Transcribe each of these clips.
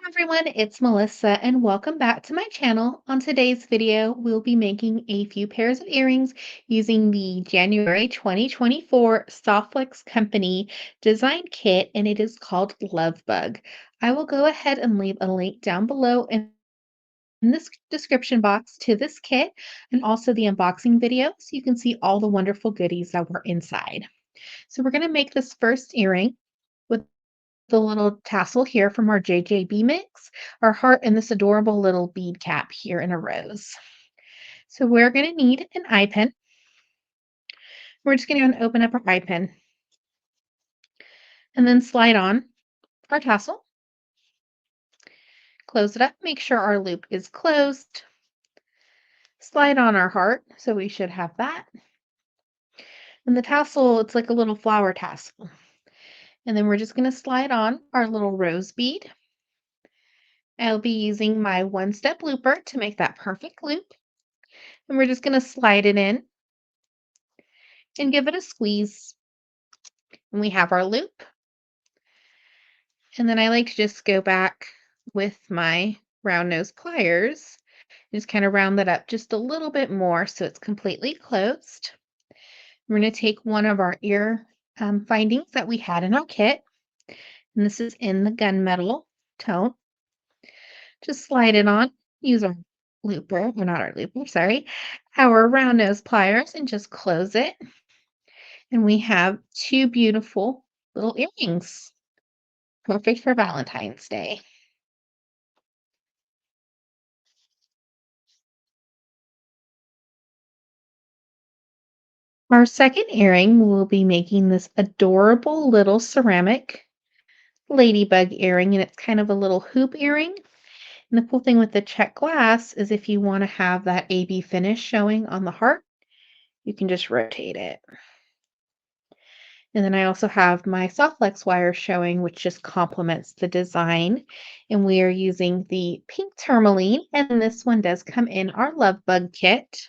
Everyone, it's Melissa and welcome back to my channel. On today's video, we'll be making a few pairs of earrings using the January 2024 Softflex Company design kit, and it is called LoveBug. I will go ahead and leave a link down below in this description box to this kit and also the unboxing video so you can see all the wonderful goodies that were inside. So we're going to make this first earring with the little tassel here from our JJB mix, our heart, and this adorable little bead cap here in a rose. So we're going to need an eye pen. We're just going to open up our eye pen and then slide on our tassel, close it up, make sure our loop is closed, slide on our heart. So we should have that. And the tassel, it's like a little flower tassel. And then we're just going to slide on our little rose bead. I'll be using my one-step looper to make that perfect loop. And we're just going to slide it in and give it a squeeze. And we have our loop. And then I like to just go back with my round nose pliers, just kind of round that up just a little bit more so it's completely closed. We're going to take one of our ear findings that we had in our kit, and this is in the gunmetal tone. Just slide it on, use our looper, or not our looper, sorry, our round nose pliers, and just close it. And we have two beautiful little earrings, perfect for Valentine's Day. Our second earring, we'll be making this adorable little ceramic ladybug earring, and it's kind of a little hoop earring. And the cool thing with the check glass is if you want to have that AB finish showing on the heart, you can just rotate it. And then I also have my Softflex wire showing, which just complements the design. And we are using the pink tourmaline, and this one does come in our LoveBug kit.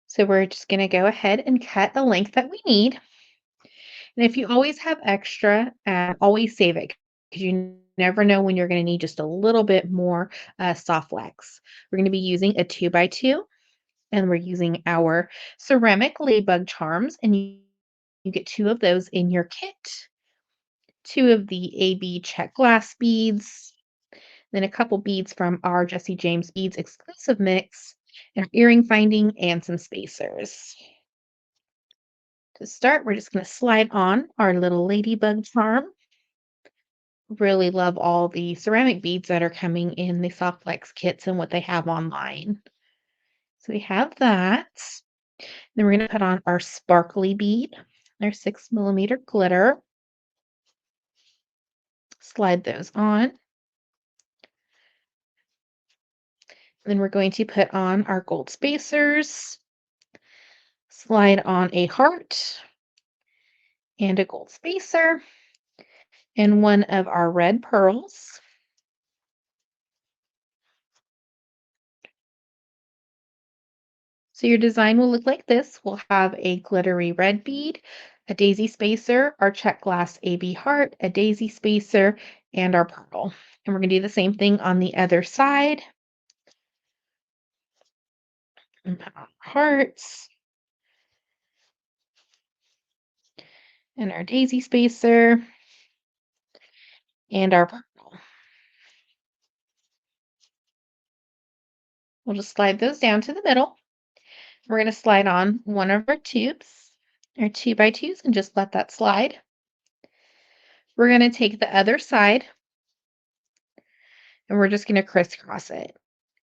So we're just going to go ahead and cut the length that we need. And if you always have extra, always save it because you never know when you're going to need just a little bit more Softflex. We're going to be using a 2x2, and we're using our ceramic ladybug charms, and you get two of those in your kit. Two of the AB check glass beads, then a couple beads from our Jesse James Beads exclusive mix, and our earring finding, and some spacers. To start, we're just going to slide on our little ladybug charm. Really love all the ceramic beads that are coming in the Softflex kits and what they have online. So we have that. Then we're going to put on our sparkly bead, our 6mm glitter. Slide those on. Then we're going to put on our gold spacers, slide on a heart and a gold spacer, and one of our red pearls. So your design will look like this. We'll have a glittery red bead, a daisy spacer, our check glass AB heart, a daisy spacer, and our pearl. And we're going to do the same thing on the other side. And put on our hearts and our daisy spacer and our pearl. We'll just slide those down to the middle. We're going to slide on one of our tubes, our 2x2s, and just let that slide. We're going to take the other side and we're just going to crisscross it.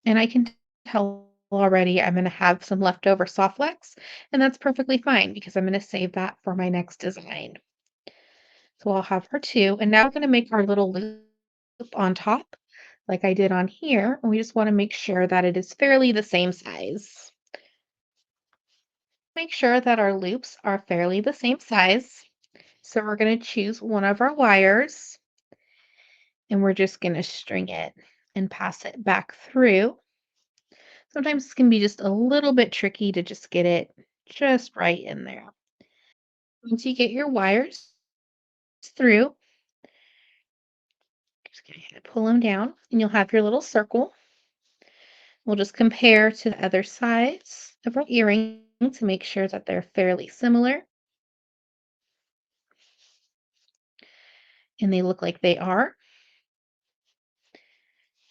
And I can tell already I'm going to have some leftover Softflex, and that's perfectly fine because I'm going to save that for my next design. So I'll have her two, and now we're going to make our little loop on top like I did on here, and we just want to make sure that it is fairly the same size. Make sure that our loops are fairly the same size. So we're going to choose one of our wires, and we're just going to string it and pass it back through. Sometimes it can be just a little bit tricky to just get it just right in there. Once you get your wires through, just Pull them down, and you'll have your little circle. We'll just compare to the other sides of our earring to make sure that they're fairly similar, and they look like they are.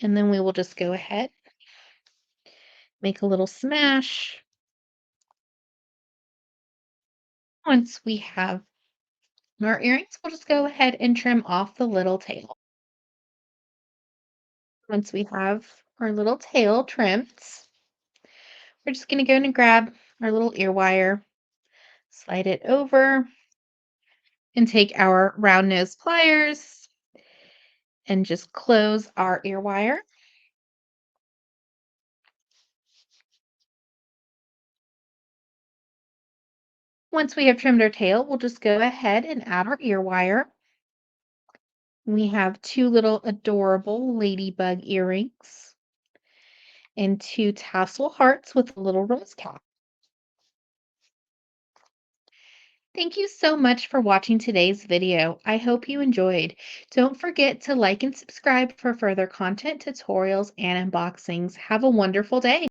And then we will just go ahead, make a little smash. Once we have our earrings, we'll just go ahead and trim off the little tail. Once we have our little tail trimmed, we're just going to go and grab our little ear wire, slide it over, and take our round nose pliers and just close our ear wire. Once we have trimmed our tail, we'll just go ahead and add our ear wire. We have two little adorable ladybug earrings and two tassel hearts with a little rose cap. Thank you so much for watching today's video. I hope you enjoyed. Don't forget to like and subscribe for further content, tutorials, and unboxings. Have a wonderful day.